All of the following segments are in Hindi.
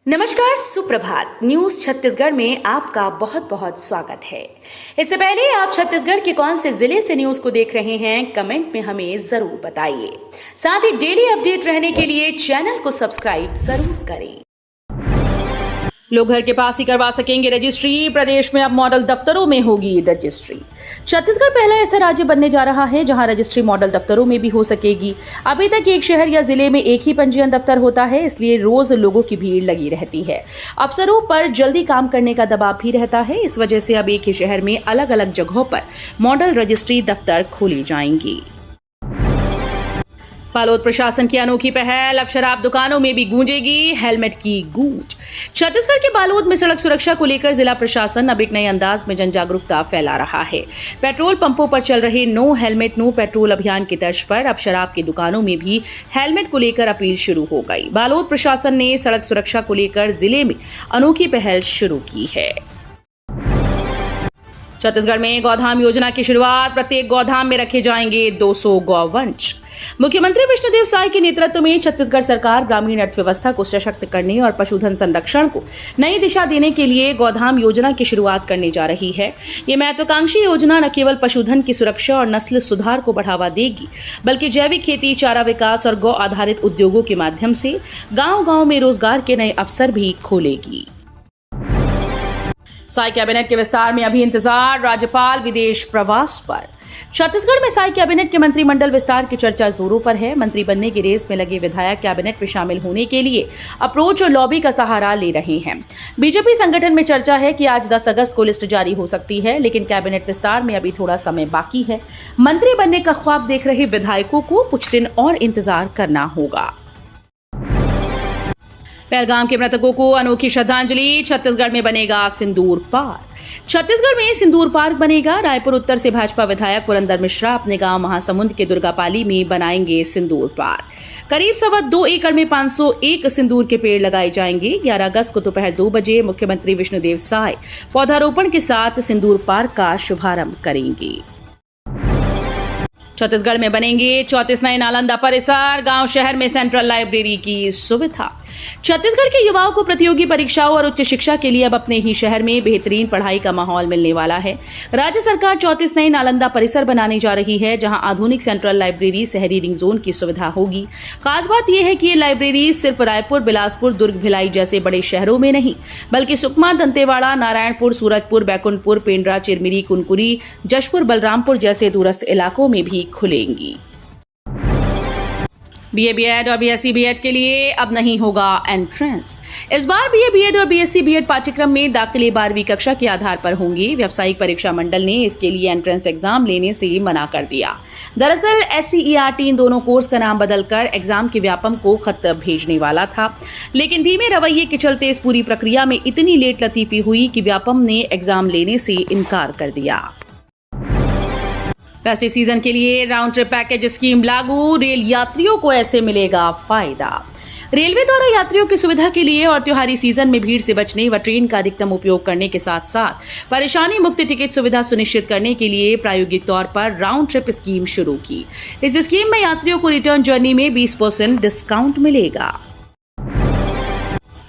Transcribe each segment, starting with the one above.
नमस्कार, सुप्रभात। न्यूज छत्तीसगढ़ में आपका बहुत बहुत स्वागत है। इससे पहले आप छत्तीसगढ़ के कौन से जिले से न्यूज को देख रहे हैं, कमेंट में हमें जरूर बताइए। साथ ही डेली अपडेट रहने के लिए चैनल को सब्सक्राइब जरूर करें। लोग घर के पास ही करवा सकेंगे रजिस्ट्री। प्रदेश में अब मॉडल दफ्तरों में होगी रजिस्ट्री। छत्तीसगढ़ पहला ऐसा राज्य बनने जा रहा है जहां रजिस्ट्री मॉडल दफ्तरों में भी हो सकेगी। अभी तक एक शहर या जिले में एक ही पंजीयन दफ्तर होता है, इसलिए रोज लोगों की भीड़ लगी रहती है। अफसरों पर जल्दी काम करने का दबाव भी रहता है। इस वजह से अब एक ही शहर में अलग अलग जगहों पर मॉडल रजिस्ट्री दफ्तर खोली जाएंगी। बालोद प्रशासन की अनोखी पहल, अब शराब दुकानों में भी गूंजेगी हेलमेट की गूंज। छत्तीसगढ़ के बालोद में सड़क सुरक्षा को लेकर जिला प्रशासन अब एक नए अंदाज में जन जागरूकता फैला रहा है। पेट्रोल पंपों पर चल रहे नो हेलमेट नो पेट्रोल अभियान की तर्ज पर अब शराब की दुकानों में भी हेलमेट को लेकर अपील शुरू हो गई। बालोद प्रशासन ने सड़क सुरक्षा को लेकर जिले में अनोखी पहल शुरू की है। छत्तीसगढ़ में गौधाम योजना की शुरुआत, प्रत्येक गौधाम में रखे जाएंगे 200 गौवंश। मुख्यमंत्री विष्णुदेव साय के नेतृत्व में छत्तीसगढ़ सरकार ग्रामीण अर्थव्यवस्था को सशक्त करने और पशुधन संरक्षण को नई दिशा देने के लिए गौधाम योजना की शुरुआत करने जा रही है। ये महत्वाकांक्षी योजना न केवल पशुधन की सुरक्षा और नस्ल सुधार को बढ़ावा देगी, बल्कि जैविक खेती, चारा विकास और गौ आधारित उद्योगों के माध्यम से गांव-गांव में रोजगार के नए अवसर भी खोलेगी। साय कैबिनेट के विस्तार में अभी इंतजार, राज्यपाल विदेश प्रवास पर। छत्तीसगढ़ में साय कैबिनेट के मंत्रिमंडल विस्तार की चर्चा जोरों पर है। मंत्री बनने की रेस में लगे विधायक कैबिनेट में शामिल होने के लिए अप्रोच और लॉबी का सहारा ले रहे हैं। बीजेपी संगठन में चर्चा है कि आज 10 अगस्त को लिस्ट जारी हो सकती है, लेकिन कैबिनेट विस्तार में अभी थोड़ा समय बाकी है। मंत्री बनने का ख्वाब देख रहे विधायकों को कुछ दिन और इंतजार करना होगा। पहलगाम के मृतकों को अनोखी श्रद्धांजलि, छत्तीसगढ़ में बनेगा सिंदूर पार्क। छत्तीसगढ़ में सिंदूर पार्क बनेगा। रायपुर उत्तर से भाजपा विधायक पुरंदर मिश्रा अपने गांव महासमुंद के दुर्गापाली में बनाएंगे सिंदूर पार्क। करीब 2.25 एकड़ में 501 सिंदूर के पेड़ लगाए जाएंगे। 11 अगस्त को दोपहर 2 बजे मुख्यमंत्री विष्णुदेव साय पौधारोपण के साथ सिंदूर पार्क का शुभारंभ करेंगे। छत्तीसगढ़ में बनेंगे 34 नए नालंदा परिसर, गांव शहर में सेंट्रल लाइब्रेरी की सुविधा। छत्तीसगढ़ के युवाओं को प्रतियोगी परीक्षाओं और उच्च शिक्षा के लिए अब अपने ही शहर में बेहतरीन पढ़ाई का माहौल मिलने वाला है। राज्य सरकार 34 नए नालंदा परिसर बनाने जा रही है, जहां आधुनिक सेंट्रल लाइब्रेरी, शहरी रिंग जोन की सुविधा होगी। खास बात यह है कि ये लाइब्रेरी सिर्फ रायपुर, बिलासपुर, दुर्ग, भिलाई जैसे बड़े शहरों में नहीं, बल्कि सुकमा, दंतेवाड़ा, नारायणपुर, सूरजपुर, बैकुंठपुर, पेंड्रा, चिरमिरी, कुनकुरी, जशपुर, बलरामपुर जैसे दूरस्थ इलाकों में भी खुलेंगी। बीए बीएड और बीएससी बीएड के लिए अब नहीं होगा एंट्रेंस। इस बार बीए बीएड और बीएससी बीएड पाठ्यक्रम में दाखिले 12वीं कक्षा के आधार पर होंगी। व्यावसायिक परीक्षा मंडल ने इसके लिए एंट्रेंस एग्जाम लेने से मना कर दिया। दरअसल SCERT इन दोनों कोर्स का नाम बदलकर एग्जाम के व्यापम को खत भेजने वाला था, लेकिन धीमे रवैये के चलते इस पूरी प्रक्रिया में इतनी लेट लतीफी हुई कि व्यापम ने एग्जाम लेने से इनकार कर दिया। फेस्टिव सीजन के लिए राउंड ट्रिप पैकेज स्कीम लागू, रेल यात्रियों को ऐसे मिलेगा फायदा। रेलवे द्वारा यात्रियों की सुविधा के लिए और त्योहारी सीजन में भीड़ से बचने व ट्रेन का अधिकतम उपयोग करने के साथ साथ परेशानी मुक्त टिकट सुविधा सुनिश्चित करने के लिए प्रायोगिक तौर पर राउंड ट्रिप स्कीम शुरू की। इस स्कीम में यात्रियों को रिटर्न जर्नी में 20% डिस्काउंट मिलेगा।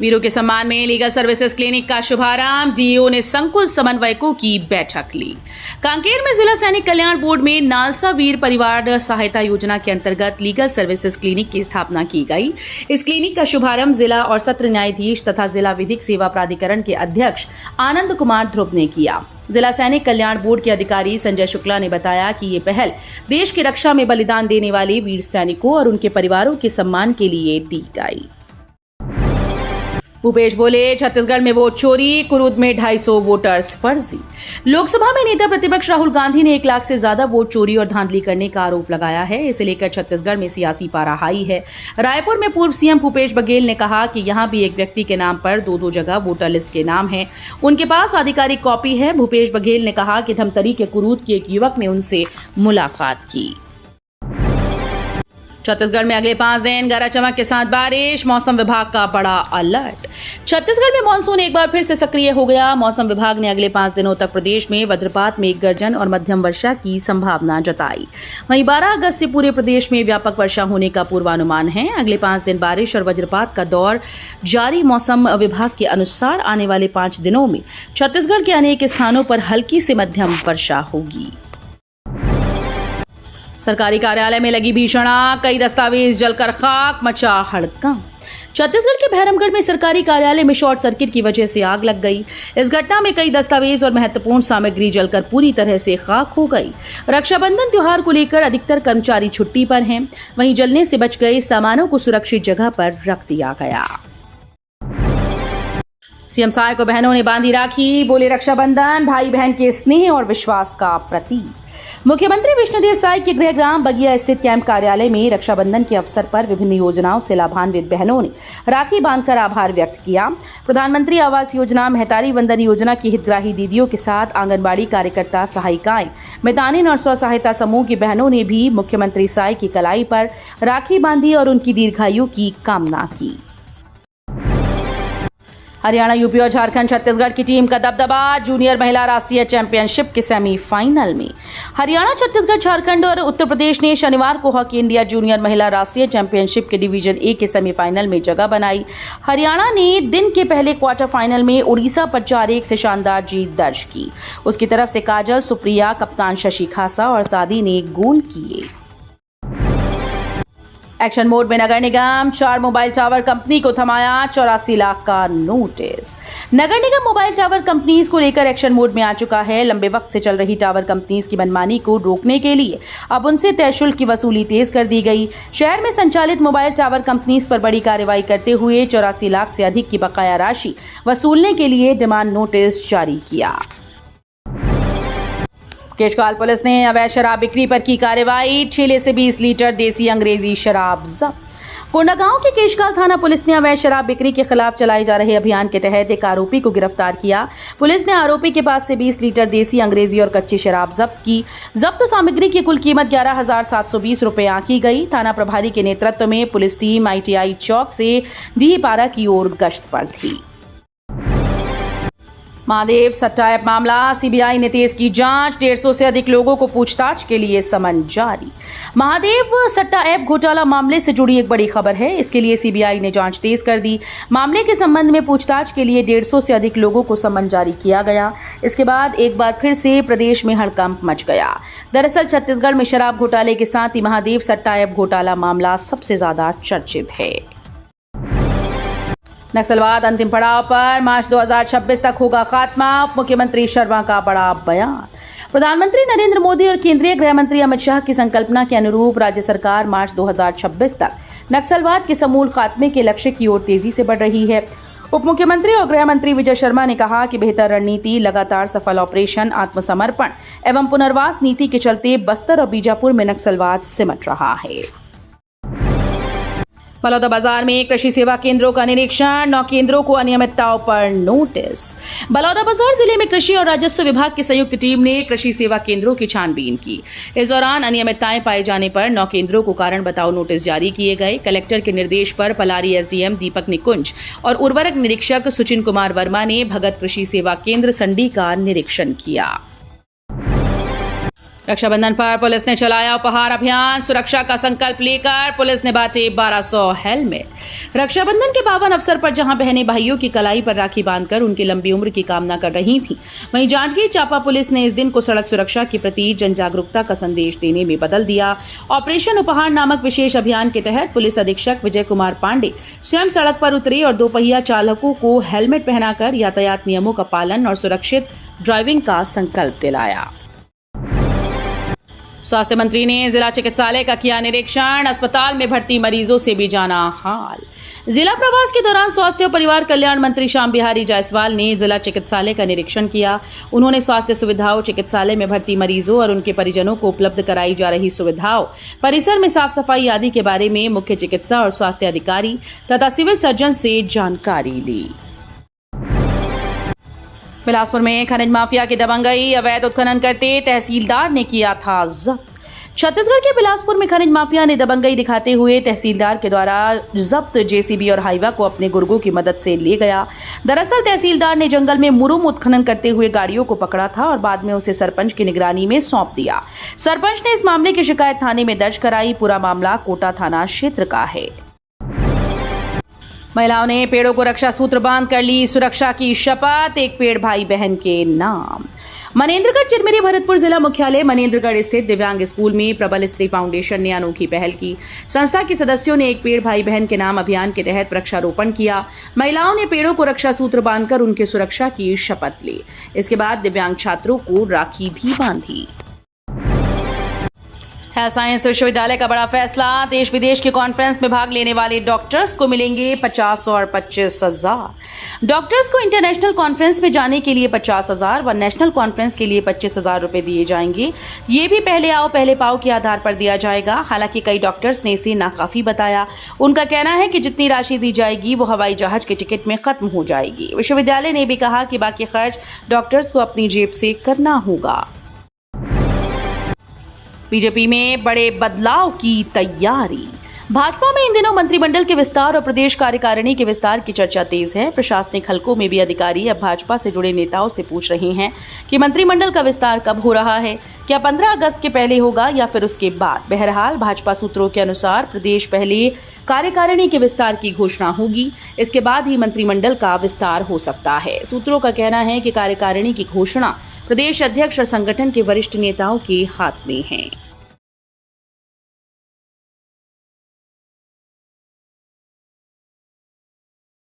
वीरों के सम्मान में लीगल सर्विसेज क्लिनिक का शुभारंभ, डीईओ ने संकुल समन्वयकों की बैठक ली। कांकेर में जिला सैनिक कल्याण बोर्ड में नालसा वीर परिवार सहायता योजना के अंतर्गत लीगल सर्विसेज क्लिनिक की स्थापना की गई। इस क्लिनिक का शुभारंभ जिला और सत्र न्यायाधीश तथा जिला विधिक सेवा प्राधिकरण के अध्यक्ष आनंद कुमार ध्रुव ने किया। जिला सैनिक कल्याण बोर्ड के अधिकारी संजय शुक्ला ने बताया कि ये पहल देश की रक्षा में बलिदान देने वाले वीर सैनिकों और उनके परिवारों के सम्मान के लिए दी गई। भूपेश बोले, छत्तीसगढ़ में वोट चोरी, कुरूद में 250 वोटर्स फर्जी। लोकसभा में नेता प्रतिपक्ष राहुल गांधी ने 1 लाख से ज्यादा वोट चोरी और धांधली करने का आरोप लगाया है। इसे लेकर छत्तीसगढ़ में सियासी पारा हाई है। रायपुर में पूर्व सीएम भूपेश बघेल ने कहा कि यहां भी एक व्यक्ति के नाम पर 2 जगह वोटर लिस्ट के नाम है, उनके पास आधिकारिक कॉपी है। भूपेश बघेल ने कहा कि धमतरी के कुरूद के एक युवक ने उनसे मुलाकात की। छत्तीसगढ़ में अगले 5 दिन गरज चमक के साथ बारिश, मौसम विभाग का बड़ा अलर्ट। छत्तीसगढ़ में मानसून एक बार फिर से सक्रिय हो गया। मौसम विभाग ने अगले 5 दिनों तक प्रदेश में वज्रपात, मेघ गर्जन और मध्यम वर्षा की संभावना जताई। वहीं 12 अगस्त से पूरे प्रदेश में व्यापक वर्षा होने का पूर्वानुमान है। अगले 5 दिन बारिश और वज्रपात का दौर जारी। मौसम विभाग के अनुसार आने वाले 5 दिनों में छत्तीसगढ़ के अनेक स्थानों पर हल्की से मध्यम वर्षा होगी। सरकारी कार्यालय में लगी भीषण आग, कई दस्तावेज जलकर खाक, मचा हड़कंप। छत्तीसगढ़ के भैरमगढ़ में सरकारी कार्यालय में शॉर्ट सर्किट की वजह से आग लग गई। इस घटना में कई दस्तावेज और महत्वपूर्ण सामग्री जलकर पूरी तरह से खाक हो गई। रक्षाबंधन त्योहार को लेकर अधिकतर कर्मचारी छुट्टी पर हैं। वहीं जलने से बच गए सामानों को सुरक्षित जगह पर रख दिया गया। सीएम साय को बहनों ने बांधी राखी, बोले रक्षाबंधन भाई बहन के स्नेह और विश्वास का प्रतीक। मुख्यमंत्री विष्णुदेव साय के गृहग्राम बगिया स्थित कैंप कार्यालय में रक्षाबंधन के अवसर पर विभिन्न योजनाओं से लाभान्वित बहनों ने राखी बांधकर आभार व्यक्त किया। प्रधानमंत्री आवास योजना, महतारी वंदन योजना की हितग्राही दीदियों के साथ आंगनबाड़ी कार्यकर्ता, सहायिकाएं, मितानिन और स्व सहायता समूह की बहनों ने भी मुख्यमंत्री साय की कलाई पर राखी बांधी और उनकी दीर्घायु की कामना की। हरियाणा, यूपी और झारखंड, छत्तीसगढ़ की टीम का दबदबा। जूनियर महिला राष्ट्रीय चैंपियनशिप के सेमीफाइनल में हरियाणा, छत्तीसगढ़, झारखंड और उत्तर प्रदेश ने शनिवार को हॉकी इंडिया जूनियर महिला राष्ट्रीय चैंपियनशिप के डिवीजन ए के सेमीफाइनल में जगह बनाई। हरियाणा ने दिन के पहले क्वार्टर फाइनल में उड़ीसा पर 4-1 से शानदार जीत दर्ज की। उसकी तरफ से काजल, सुप्रिया, कप्तान शशि खासा और सादी ने गोल किए। एक्शन मोड में नगर निगम, 4 मोबाइल टावर कंपनी को थमाया 84 लाख का नोटिस। नगर निगम मोबाइल टावर कंपनीज को लेकर एक्शन मोड में आ चुका है। लंबे वक्त से चल रही टावर कंपनीज की मनमानी को रोकने के लिए अब उनसे तय शुल्क की वसूली तेज कर दी गई। शहर में संचालित मोबाइल टावर कंपनीज पर बड़ी कार्रवाई करते हुए 84 लाख से अधिक की बकाया राशि वसूलने के लिए डिमांड नोटिस जारी किया। केशकाल पुलिस ने अवैध शराब बिक्री पर की कार्रवाई, 6 से 20 लीटर देसी अंग्रेजी शराब जब्त। कोंडागांव के केशकाल थाना पुलिस ने अवैध शराब बिक्री के खिलाफ चलाए जा रहे अभियान के तहत एक आरोपी को गिरफ्तार किया। पुलिस ने आरोपी के पास से 20 लीटर देसी अंग्रेजी और कच्ची शराब जब्त की। जब्त सामग्री की कुल कीमत 11,720 रुपए आंकी गई। थाना प्रभारी के नेतृत्व में पुलिस टीम ITI चौक से डीहीपारा की ओर गश्त पर थी। महादेव सट्टा ऐप मामला, CBI ने तेज की जांच, 150 से अधिक लोगों को पूछताछ के लिए समन जारी। महादेव सट्टा ऐप घोटाला मामले से जुड़ी एक बड़ी खबर है। इसके लिए CBI ने जांच तेज कर दी। मामले के संबंध में पूछताछ के लिए 150 से अधिक लोगों को समन जारी किया गया। इसके बाद एक बार फिर से प्रदेश में हड़कंप मच गया। दरअसल छत्तीसगढ़ में शराब घोटाले के साथ ही महादेव सट्टा ऐप घोटाला मामला सबसे ज्यादा चर्चित है। नक्सलवाद अंतिम पड़ाव पर, मार्च 2026 तक होगा खात्मा। मुख्यमंत्री शर्मा का बड़ा बयान। प्रधानमंत्री नरेंद्र मोदी और केंद्रीय गृह मंत्री अमित शाह की संकल्पना के अनुरूप राज्य सरकार मार्च 2026 तक नक्सलवाद के समूल खात्मे के लक्ष्य की ओर तेजी से बढ़ रही है। उप मुख्यमंत्री और गृह मंत्री विजय शर्मा ने कहा कि बेहतर रणनीति, लगातार सफल ऑपरेशन, आत्मसमर्पण एवं पुनर्वास नीति के चलते बस्तर और बीजापुर में नक्सलवाद सिमट रहा है। बलौदाबाजार में कृषि सेवा केंद्रों का निरीक्षण, 9 केंद्रों को अनियमितताओं पर नोटिस। बलौदाबाजार जिले में कृषि और राजस्व विभाग की संयुक्त टीम ने कृषि सेवा केंद्रों की छानबीन की। इस दौरान अनियमितताएं पाए जाने पर 9 केंद्रों को कारण बताओ नोटिस जारी किए गए। कलेक्टर के निर्देश पर पलारी SDM दीपक निकुंज और उर्वरक निरीक्षक सुचिन कुमार वर्मा ने भगत कृषि सेवा केंद्र संडी का निरीक्षण किया। रक्षाबंधन पर पुलिस ने चलाया उपहार अभियान। सुरक्षा का संकल्प लेकर पुलिस ने बांटे 1200 हेलमेट। रक्षाबंधन के पावन अवसर पर जहां बहनें भाइयों की कलाई पर राखी बांधकर उनकी लंबी उम्र की कामना कर रही थीं, वहीं जांजगीर चांपा पुलिस ने इस दिन को सड़क सुरक्षा के प्रति जन जागरूकता का संदेश देने में बदल दिया। ऑपरेशन उपहार नामक विशेष अभियान के तहत पुलिस अधीक्षक विजय कुमार पांडे स्वयं सड़क पर उतरे और दोपहिया चालकों को हेलमेट पहनाकर यातायात नियमों का पालन और सुरक्षित ड्राइविंग का संकल्प दिलाया। स्वास्थ्य मंत्री ने जिला चिकित्सालय का किया निरीक्षण। अस्पताल में भर्ती मरीजों से भी जाना हाल। जिला प्रवास के दौरान स्वास्थ्य और परिवार कल्याण मंत्री श्याम बिहारी जायसवाल ने जिला चिकित्सालय का निरीक्षण किया। उन्होंने स्वास्थ्य सुविधाओं, चिकित्सालय में भर्ती मरीजों और उनके परिजनों को उपलब्ध कराई जा रही सुविधाओं, परिसर में साफ सफाई आदि के बारे में मुख्य चिकित्सा और स्वास्थ्य अधिकारी तथा सिविल सर्जन से जानकारी ली। बिलासपुर में खनिज माफिया की दबंगई, अवैध उत्खनन करते तहसीलदार ने किया था जब्त। छत्तीसगढ़ के बिलासपुर में खनिज माफिया ने दबंगई दिखाते हुए तहसीलदार के द्वारा जब्त जेसीबी और हाईवा को अपने गुर्गों की मदद से ले गया। दरअसल तहसीलदार ने जंगल में मुरुम उत्खनन करते हुए गाड़ियों को पकड़ा था और बाद में उसे सरपंच की निगरानी में सौंप दिया। सरपंच ने इस मामले की शिकायत थाने में दर्ज कराई। पूरा मामला कोटा थाना क्षेत्र का है। महिलाओं ने पेड़ों को रक्षा सूत्र बांध कर ली सुरक्षा की शपथ, एक पेड़ भाई बहन के नाम। मनेंद्रगढ़ चिरमिरी भरतपुर जिला मुख्यालय मनेंद्रगढ़ स्थित दिव्यांग स्कूल में प्रबल स्त्री फाउंडेशन ने अनोखी पहल की। संस्था के सदस्यों ने एक पेड़ भाई बहन के नाम अभियान के तहत वृक्षारोपण किया। महिलाओं ने पेड़ों को रक्षा सूत्र बांधकर उनकी सुरक्षा की शपथ ली। इसके बाद दिव्यांग छात्रों को राखी भी बांधी। हेल्थ साइंस विश्वविद्यालय का बड़ा फैसला, देश विदेश के कॉन्फ्रेंस में भाग लेने वाले डॉक्टर्स को मिलेंगे 50 और 25,000। डॉक्टर्स को इंटरनेशनल कॉन्फ्रेंस में जाने के लिए 50,000 व नेशनल कॉन्फ्रेंस के लिए 25,000 रुपए दिए जाएंगे। ये भी पहले आओ पहले पाओ के आधार पर दिया जाएगा। हालांकि कई डॉक्टर्स ने इसे नाकाफी बताया। उनका कहना है कि जितनी राशि दी जाएगी वो हवाई जहाज के टिकट में खत्म हो जाएगी। विश्वविद्यालय ने भी कहा कि बाकी खर्च डॉक्टर्स को अपनी जेब से करना होगा। बीजेपी में बड़े बदलाव की तैयारी। भाजपा में इन दिनों मंत्रिमंडल के विस्तार और प्रदेश कार्यकारिणी के विस्तार की चर्चा तेज है। प्रशासनिक हलकों में भी अधिकारी अब भाजपा से जुड़े नेताओं से पूछ रहे हैं कि मंत्रिमंडल का विस्तार कब हो रहा है, क्या 15 अगस्त के पहले होगा या फिर उसके बाद। बहरहाल भाजपा सूत्रों के अनुसार प्रदेश पहले कार्यकारिणी के विस्तार की घोषणा होगी, इसके बाद ही मंत्रिमंडल का विस्तार हो सकता है। सूत्रों का कहना है कि कार्यकारिणी की घोषणा प्रदेश अध्यक्ष और संगठन के वरिष्ठ नेताओं के हाथ में है।